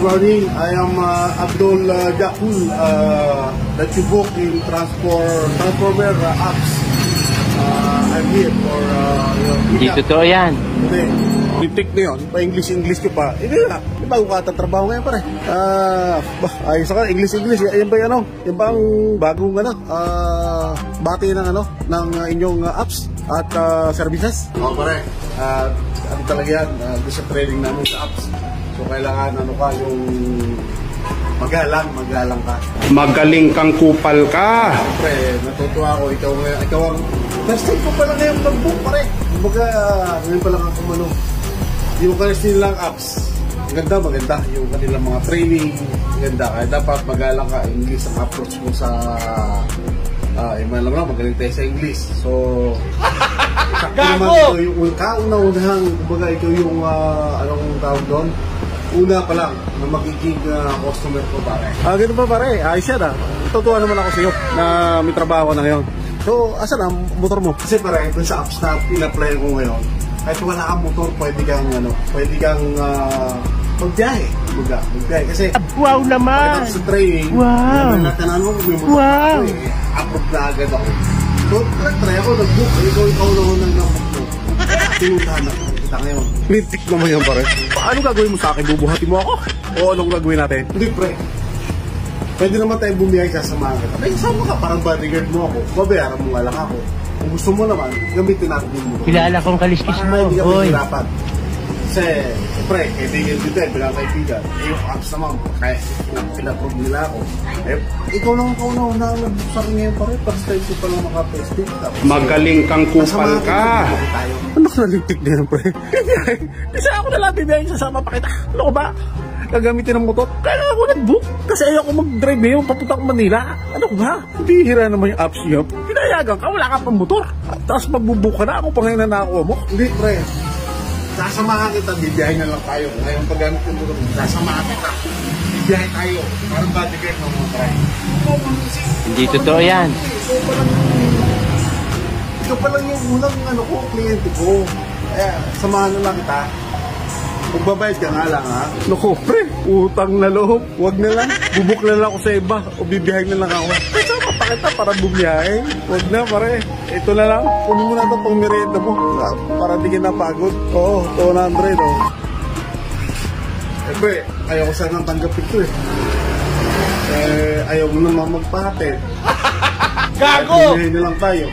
morning. I am Abdul Jakul that you book in Transformer apps. I'm here for Hindi totoo yan. Hindi. Lintik na yun. Pa-English ko pa. Hindi na. May bago ka tatrabaho ngayon pare. Ayos ka. English. Yan ba yung Yan ba ang bagong bati ng ng inyong apps at services? Oo pare. Ano talaga yan? Gusto training namin sa apps. So kailangan yung magalang ka. Magaling kang kupal ka. Pre, natutuwa ako. Ikaw ang first time ko pala ngayon mag-book pare. Kumbaga, ngayon pala ako yung kanilang apps. Maganda. Yung kanilang mga training. Maganda. Kaya dapat magalang ka. English ang approach mo sa magaling tayo sa English. So, gago! Yung kauna-unahang, kumbaga ikaw yung anong tawag doon? Una pa lang na magiging customer ko pare. Ganun ba pare? Ayos yan Totoo naman ako sa iyo na may trabaho na ngayon. So, asan ang motor mo? Kasi pare, dun sa apps na in-apply ko ngayon, kahit wala kang motor, pwede kang magbiyahe. Magbiyahe. Kasi, wow naman! Sa training, wow! Natanaan mo kung may motor wow! ako approve na agad ako. So, try ako, nag-book. Ikaw naman nag-book mo. Tinutahan ako. Kita ngayon. Lintik naman yan pare. Paano gagawin mo sa akin? Bubuhati mo ako? O anong gagawin natin? Hindi pre. Pwede naman tayo bumiyay sasamahan kita. Ay, sama ka, parang bodyguard mo ako. Babayaran mo nga lang ako. Kung gusto mo naman, gamitin natin yung motor. Kilala kong kaliskis mo. Hindi ka mahirapan. Kasi, pre, kaibigan dito bilang kaibigan. Yung apps naman, kaya pinaprove nila ako. Ikaw lang na nag-book sa akin ngayon pare. First time ko palang maka-testing. Magaling kang kupal ka. Ano ka nalintik na yan, pre? Kasi ako na lang bibiyahin sasama pa kita. Ano ko ba? Gagamitin ng motor. Kaya ako nag-book. Kasi ayoko mag-drive ngayon papuntang Manila. Ano ko ba? Bihira naman yung apps niyo. Pinayagan ka, wala ka pang motor. Tapos magbubook ka na, ako pa ngayon na nakakuha mo. Hindi, pre. Sasamahan kita, bibiyahin na lang tayo. Ngayon paggamit yung motor, sasamahan kita. Bibiyahin tayo. Parang bodyguard ng mga try. Hindi totoo yan. Ikaw pa lang yung unang kliyente ko. Samahan na lang kita. Magbabayad ka nga lang Naku, pre, utang na loob. Huwag na lang. Bubuk na lang ako sa iba. O bibiyahin na lang ako. Sama pa kita para bumiyahin. Huwag na, pare. Ito na lang. Kunin mo na ito pang merienda mo. Para di ka napagod. Oo, 200 pre, ayaw ko sanang tanggapin ito ayaw mo naman magpahatid. Gago! Bibiyahin na lang tayo.